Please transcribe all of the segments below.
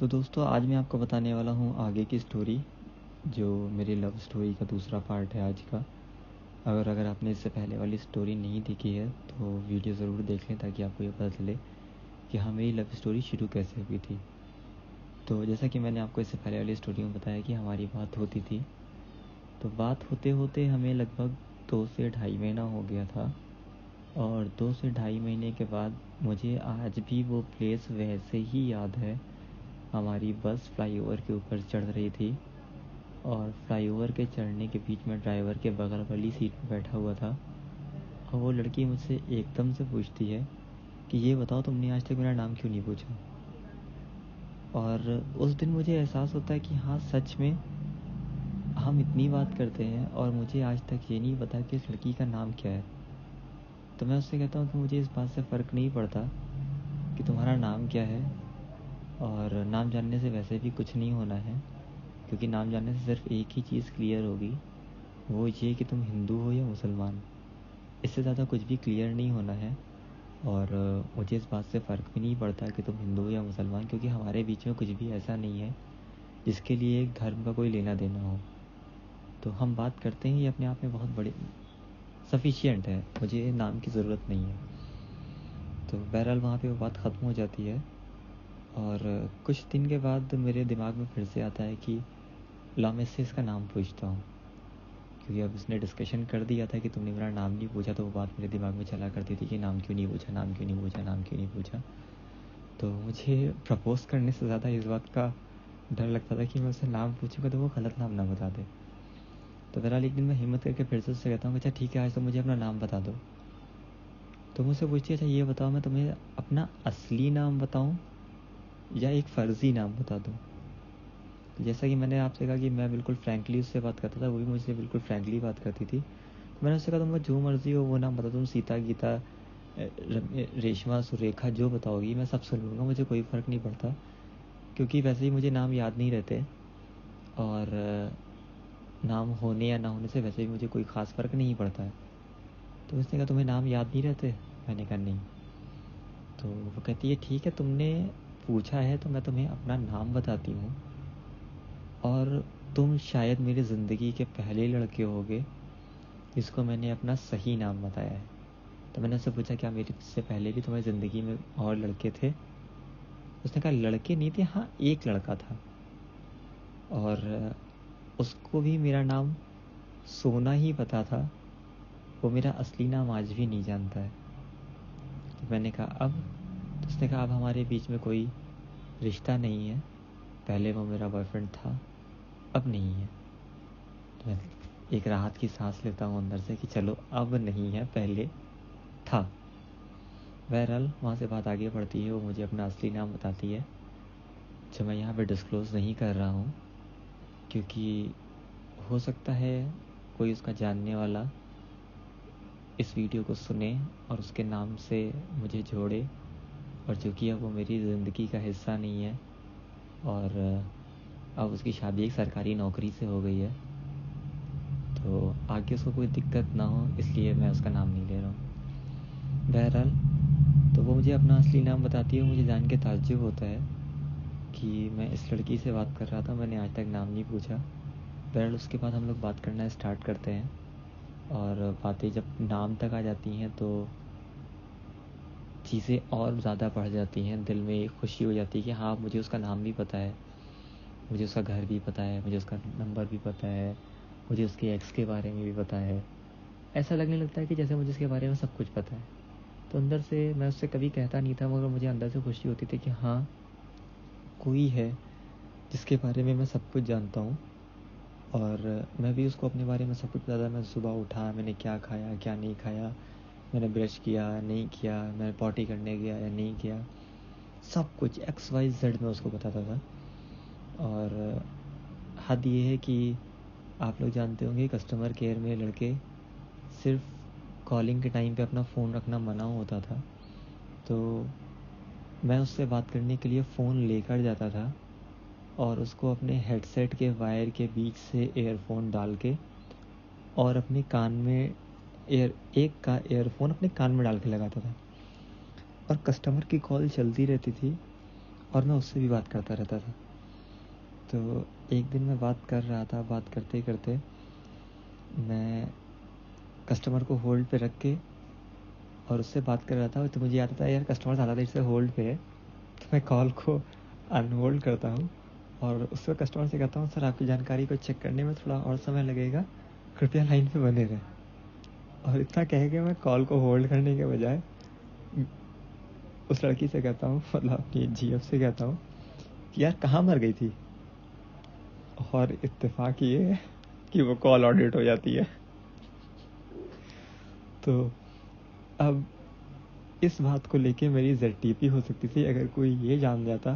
तो दोस्तों आज मैं आपको बताने वाला हूँ आगे की स्टोरी, जो मेरी लव स्टोरी का दूसरा पार्ट है आज का। अगर आपने इससे पहले वाली स्टोरी नहीं देखी है तो वीडियो ज़रूर देख लें ताकि आपको ये पता चले कि हाँ मेरी लव स्टोरी शुरू कैसे हुई थी। तो जैसा कि मैंने आपको इससे पहले वाली स्टोरी में बताया कि हमारी बात होती थी, तो बात होते होते हमें लगभग 2 से ढाई महीना हो गया था। और 2 से ढाई महीने के बाद मुझे आज भी वो प्लेस वैसे ही याद है। हमारी बस फ्लाईओवर के ऊपर चढ़ रही थी और फ्लाईओवर के चढ़ने के बीच में ड्राइवर के बगल वाली सीट पर बैठा हुआ था। और वो लड़की मुझसे एकदम से पूछती है कि ये बताओ तुमने आज तक मेरा नाम क्यों नहीं पूछा। और उस दिन मुझे एहसास होता है कि हाँ सच में हम इतनी बात करते हैं और मुझे आज तक ये नहीं पता कि इस लड़की का नाम क्या है। तो मैं उससे कहता हूँ कि मुझे इस बात से फ़र्क नहीं पड़ता कि तुम्हारा नाम क्या है, और नाम जानने से वैसे भी कुछ नहीं होना है, क्योंकि नाम जानने से सिर्फ एक ही चीज़ क्लियर होगी, वो ये कि तुम हिंदू हो या मुसलमान। इससे ज़्यादा कुछ भी क्लियर नहीं होना है। और मुझे इस बात से फ़र्क भी नहीं पड़ता कि तुम हिंदू हो या मुसलमान, क्योंकि हमारे बीच में कुछ भी ऐसा नहीं है जिसके लिए एक धर्म का कोई लेना देना हो। तो हम बात करते हैं, ये अपने आप में बहुत बड़ी सफिशिएंट है, मुझे नाम की ज़रूरत नहीं है। तो बहरहाल वहाँ पे वो बात ख़त्म हो जाती है। और कुछ दिन के बाद मेरे दिमाग में फिर से आता है कि ला मैं इससे इसका नाम पूछता हूँ, क्योंकि अब उसने डिस्कशन कर दिया था कि तुमने मेरा नाम नहीं पूछा, तो वो बात मेरे दिमाग में चला करती थी कि नाम क्यों नहीं पूछा, नाम क्यों नहीं पूछा, नाम क्यों नहीं पूछा। तो मुझे प्रपोज़ करने से ज़्यादा इस बात का डर लगता था कि मैं उससे नाम पूछूंगा तो वो गलत नाम ना बता दे। तो बहरहाल एक दिन मैं हिम्मत करके फिर से उससे कहता हूँ, अच्छा ठीक है आज तो मुझे अपना नाम बता दो। तो मुझसे पूछती है, अच्छा ये बताओ मैं तुम्हें अपना असली नाम बताऊँ या एक फ़र्ज़ी नाम बता दूँ। जैसा कि मैंने आपसे कहा कि मैं बिल्कुल फ्रैंकली उससे बात करता था, वो भी मुझसे बिल्कुल फ्रैंकली बात करती थी। तो मैंने उससे कहा तुमको जो मर्ज़ी हो वो नाम बता, तुम सीता, गीता, रेशमा, सुरेखा जो बताओगी मैं सब सुन लूँगा, मुझे कोई फ़र्क नहीं पड़ता, क्योंकि वैसे ही मुझे नाम याद नहीं रहते। और नाम होने या ना होने से वैसे भी मुझे कोई ख़ास फ़र्क नहीं पड़ता है। तो उसने कहा तुम्हें नाम याद नहीं रहते? मैंने कहा नहीं। तो वो कहती है ठीक है तुमने पूछा है तो मैं तुम्हें अपना नाम बताती हूँ, और तुम शायद मेरी ज़िंदगी के पहले लड़के होगे जिसको मैंने अपना सही नाम बताया है। तो मैंने उससे पूछा क्या मेरे से पहले भी तुम्हारी ज़िंदगी में और लड़के थे? उसने कहा लड़के नहीं थे, हाँ एक लड़का था, और उसको भी मेरा नाम सोना ही पता था, वो मेरा असली नाम आज भी नहीं जानता है। तो मैंने कहा अब? तो उसने कहा अब हमारे बीच में कोई रिश्ता नहीं है, पहले वो मेरा बॉयफ्रेंड था, अब नहीं है। तो मैं एक राहत की सांस लेता हूँ अंदर से कि चलो अब नहीं है, पहले था। बहरहाल वहाँ से बात आगे बढ़ती है, वो मुझे अपना असली नाम बताती है, जो मैं यहाँ पे डिस्क्लोज़ नहीं कर रहा हूँ, क्योंकि हो सकता है कोई उसका जानने वाला इस वीडियो को सुने और उसके नाम से मुझे जोड़े, और चूँकि अब वो मेरी ज़िंदगी का हिस्सा नहीं है और अब उसकी शादी एक सरकारी नौकरी से हो गई है, तो आगे उसको कोई दिक्कत ना हो इसलिए मैं उसका नाम नहीं ले रहा हूँ। बहरहाल तो वो मुझे अपना असली नाम बताती है। मुझे जान के ताज्जुब होता है कि मैं इस लड़की से बात कर रहा था, मैंने आज तक नाम नहीं पूछा। बहरहाल उसके बाद हम लोग बात करना स्टार्ट करते हैं, और बातें जब नाम तक आ जाती हैं तो चीज़ें और ज़्यादा बढ़ जाती हैं। दिल में एक खुशी हो जाती है कि हाँ मुझे उसका नाम भी पता है, मुझे उसका घर भी पता है, मुझे उसका नंबर भी पता है, मुझे उसके एक्स के बारे में भी पता है। ऐसा लगने लगता है कि जैसे मुझे उसके बारे में सब कुछ पता है। तो अंदर से मैं उससे कभी कहता नहीं था, मगर मुझे अंदर से खुशी होती थी कि हाँ कोई है जिसके बारे में मैं सब कुछ जानता हूँ, और मैं भी उसको अपने बारे में सब कुछ बताता। मैं सुबह उठा, मैंने क्या खाया क्या नहीं खाया, मैंने ब्रश किया नहीं किया, मैंने पॉटी करने गया या नहीं किया, सब कुछ XYZ मैं उसको बताता था। और हद ये है कि आप लोग जानते होंगे कस्टमर केयर में लड़के सिर्फ कॉलिंग के टाइम पे अपना फ़ोन रखना मना होता था, तो मैं उससे बात करने के लिए फ़ोन लेकर जाता था और उसको अपने हेडसेट के वायर के बीच से एयरफोन डाल के और अपने कान में एक का एयरफोन अपने कान में डाल के लगाता था, और कस्टमर की कॉल चलती रहती थी और मैं उससे भी बात करता रहता था। तो एक दिन मैं बात कर रहा था, बात करते करते मैं कस्टमर को होल्ड पे रख के और उससे बात कर रहा था। तो मुझे याद आता है यार कस्टमर ज़्यादा देर से होल्ड पे है, तो मैं कॉल को अनहोल्ड करता हूँ और उससे कस्टमर से कहता हूँ सर आपकी जानकारी को चेक करने में थोड़ा और समय लगेगा, कृपया लाइन पे बने रहें। और इतना कह के मैं कॉल को होल्ड करने के बजाय उस लड़की से कहता हूँ, मतलब अपनी जीएफ से कहता हूँ कि यार कहाँ मर गई थी। और इत्तेफाक ये है कि वो कॉल ऑडिट हो जाती है। तो अब इस बात को लेके मेरी ZTP हो सकती थी अगर कोई ये जान जाता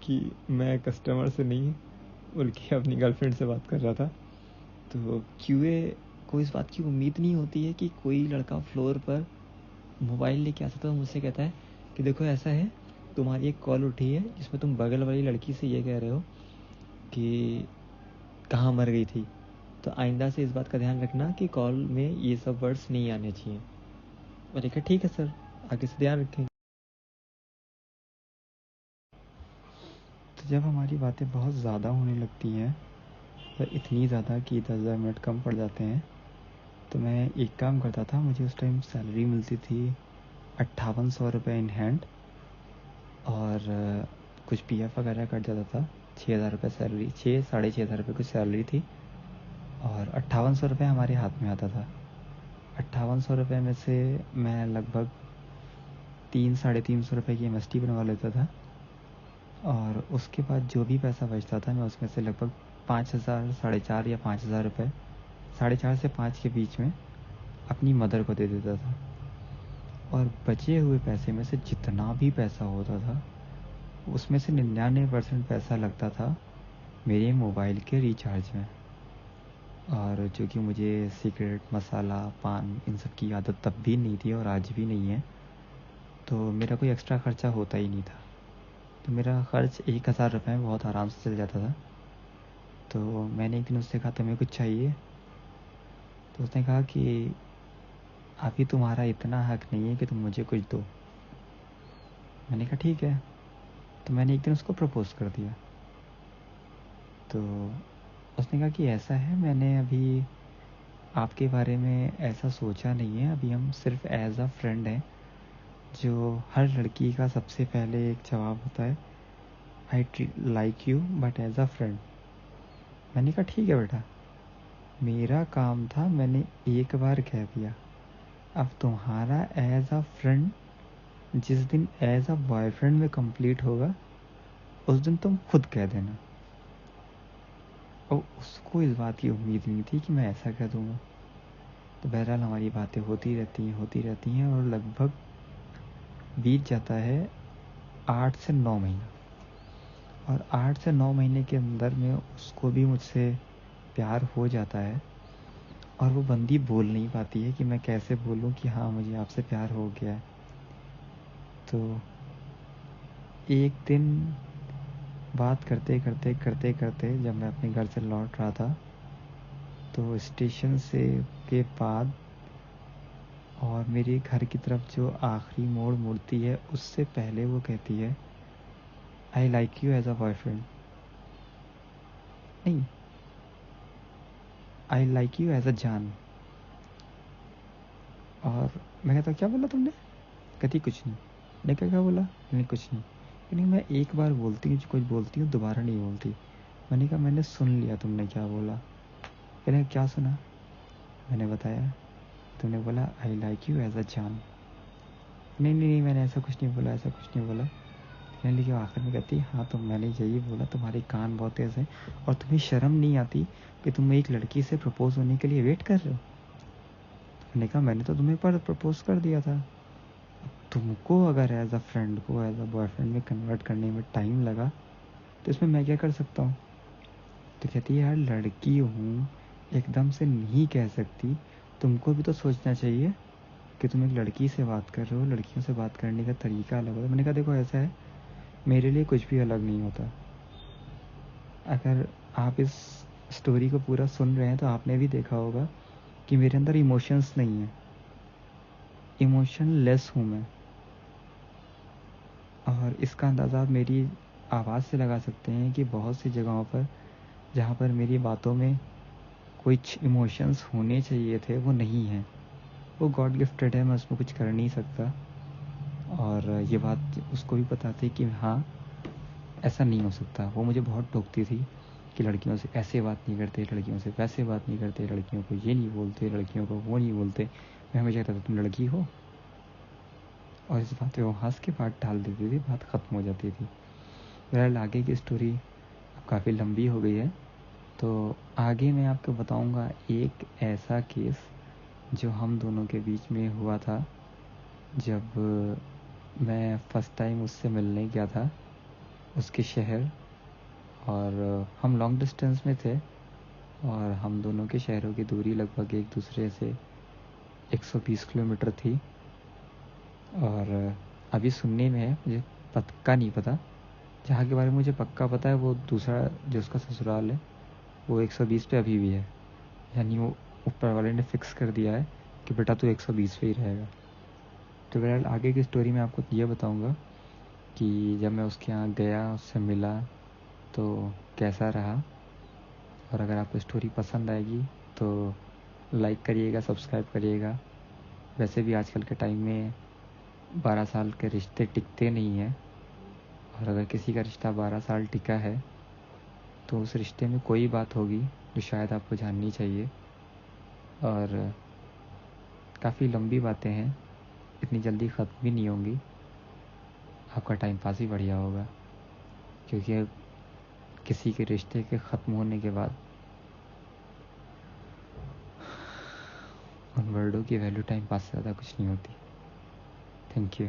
कि मैं कस्टमर से नहीं बल्कि अपनी गर्लफ्रेंड से बात कर रहा था। तो QA को इस बात की उम्मीद नहीं होती है कि कोई लड़का फ्लोर पर मोबाइल लेके आता तो मुझसे कहता है कि देखो ऐसा है, तुम्हारी एक कॉल उठी है जिसमें तुम बगल वाली लड़की से ये कह रहे हो कि कहाँ मर गई थी, तो आइंदा से इस बात का ध्यान रखना कि कॉल में ये सब वर्ड्स नहीं आने चाहिए। मैंने कहा ठीक है सर, आगे से ध्यान रखेंगे। तो जब हमारी बातें बहुत ज़्यादा होने लगती हैं, तो इतनी ज़्यादा कि 10,000 मिनट कम पड़ जाते हैं, तो मैं एक काम करता था। मुझे उस टाइम सैलरी मिलती थी 5800 रुपये इन हैंड और कुछ PF वगैरह कट जाता था। 6,000 रुपये सैलरी, 6,500 रुपये कुछ सैलरी थी और 5800 रुपये हमारे हाथ में आता था। 5800 रुपये में से मैं लगभग 300-350 रुपये की MST बनवा लेता था और उसके बाद जो भी पैसा बचता था मैं उसमें से लगभग 5,000, 4,500 या 5,000 रुपये, 4.5 से 5 के बीच में अपनी मदर को दे देता था। और बचे हुए पैसे में से जितना भी पैसा होता था उसमें से 99% पैसा लगता था मेरे मोबाइल के रिचार्ज में। और चूँकि मुझे सिगरेट, मसाला, पान इन सब की आदत तब भी नहीं थी और आज भी नहीं है, तो मेरा कोई एक्स्ट्रा ख़र्चा होता ही नहीं था। तो मेरा ख़र्च 1,000 रुपये में बहुत आराम से चल जाता था। तो मैंने एक दिन उससे कहा तुम्हें कुछ चाहिए? तो उसने कहा कि अभी तुम्हारा इतना हक नहीं है कि तुम मुझे कुछ दो। मैंने कहा ठीक है। तो मैंने एक दिन उसको प्रपोज़ कर दिया। तो उसने कहा कि ऐसा है, मैंने अभी आपके बारे में ऐसा सोचा नहीं है, अभी हम सिर्फ एज अ फ्रेंड हैं। जो हर लड़की का सबसे पहले एक जवाब होता है, I like you but as a friend. मैंने कहा ठीक है बेटा, मेरा काम था, मैंने एक बार कह दिया। अब तुम्हारा एज अ फ्रेंड जिस दिन एज अ बॉयफ्रेंड में कंप्लीट होगा उस दिन तुम खुद कह देना। और उसको इस बात की उम्मीद नहीं थी कि मैं ऐसा कह दूँगा। तो बहरहाल हमारी बातें होती रहती हैं और लगभग बीत जाता है 8 से 9 महीना। और 8 से 9 महीने के अंदर में उसको भी मुझसे प्यार हो जाता है और वो बंदी बोल नहीं पाती है कि मैं कैसे बोलूँ कि हाँ मुझे आपसे प्यार हो गया है। तो एक दिन बात करते जब मैं अपने घर से लौट रहा था, तो स्टेशन से के बाद और मेरे घर की तरफ जो आखिरी मोड़ मुड़ती है उससे पहले वो कहती है I like you as a boyfriend. नहीं, I like you as a जान। और मैं कहता क्या बोला तुमने? कहती कुछ नहीं। मैंने क्या बोला? मैंने कुछ नहीं। यानी मैं एक बार बोलती हूँ, कुछ बोलती हूँ, दोबारा नहीं बोलती। मैंने कहा मैंने सुन लिया तुमने क्या बोला। कहने क्या सुना? मैंने बताया, तुमने बोला I like you as a जान। नहीं मैंने ऐसा कुछ नहीं बोला, ऐसा कुछ नहीं बोला। कहने लगी आखिर में, कहती हाँ तो मैंने यही बोला, तुम्हारे कान बहुत तेज़ हैं और तुम्हें शर्म नहीं आती कि तुम एक लड़की से प्रपोज होने के लिए वेट कर रहे हो। मैंने कहा मैंने तो तुम्हें पर प्रपोज कर दिया था। तुमको अगर एज अ फ्रेंड को एज अ बॉयफ्रेंड में कन्वर्ट करने में टाइम लगा तो इसमें मैं क्या कर सकता हूँ? तो कहती है यार लड़की हूँ, एकदम से नहीं कह सकती, तुमको भी तो सोचना चाहिए कि तुम एक लड़की से बात कर रहे हो, लड़कियों से बात करने का तरीका अलग होता है। मैंने कहा देखो ऐसा है, मेरे लिए कुछ भी अलग नहीं होता। अगर आप इस स्टोरी को पूरा सुन रहे हैं तो आपने भी देखा होगा कि मेरे अंदर इमोशंस नहीं है, इमोशन लेस हूँ मैं। और इसका अंदाज़ा आप मेरी आवाज़ से लगा सकते हैं कि बहुत सी जगहों पर जहाँ पर मेरी बातों में कुछ इमोशंस होने चाहिए थे वो नहीं हैं। वो गॉड गिफ्टेड है, मैं उसमें कुछ कर नहीं सकता। और ये बात उसको भी पता थी कि हाँ, ऐसा नहीं हो सकता। वो मुझे बहुत टोकती थी कि लड़कियों से ऐसे बात नहीं करते, लड़कियों से वैसे बात नहीं करते, लड़कियों को ये नहीं बोलते, लड़कियों को वो नहीं बोलते। मैं हमेशा कहता था तुम लड़की हो, और इस बात पे वो हंस के बात टाल देती थी, बात ख़त्म हो जाती थी। बहरहाल आगे की स्टोरी अब काफ़ी लंबी हो गई है, तो आगे मैं आपको बताऊंगा एक ऐसा केस जो हम दोनों के बीच में हुआ था जब मैं फ़र्स्ट टाइम उससे मिलने गया था उसके शहर। और हम लॉन्ग डिस्टेंस में थे और हम दोनों के शहरों की दूरी लगभग एक दूसरे से 120 किलोमीटर थी। और अभी सुनने में है, मुझे पक्का नहीं पता। जहाँ के बारे में मुझे पक्का पता है वो दूसरा जो उसका ससुराल है वो 120 पे अभी भी है, यानी वो ऊपर वाले ने फिक्स कर दिया है कि बेटा तू 120 पे ही रहेगा। तो बहरहाल आगे की स्टोरी में आपको ये बताऊंगा कि जब मैं उसके यहाँ गया, उससे मिला, तो कैसा रहा। और अगर आपको स्टोरी पसंद आएगी तो लाइक करिएगा, सब्सक्राइब करिएगा। वैसे भी आजकल के टाइम में 12 साल के रिश्ते टिकते नहीं हैं, और अगर किसी का रिश्ता 12 साल टिका है तो उस रिश्ते में कोई बात होगी जो शायद आपको जाननी चाहिए। और काफ़ी लंबी बातें हैं, इतनी जल्दी ख़त्म भी नहीं होंगी। आपका टाइम पास ही बढ़िया होगा, क्योंकि किसी के रिश्ते के ख़त्म होने के बाद उन वर्डों की वैल्यू टाइम पास से ज़्यादा कुछ नहीं होती। Thank you.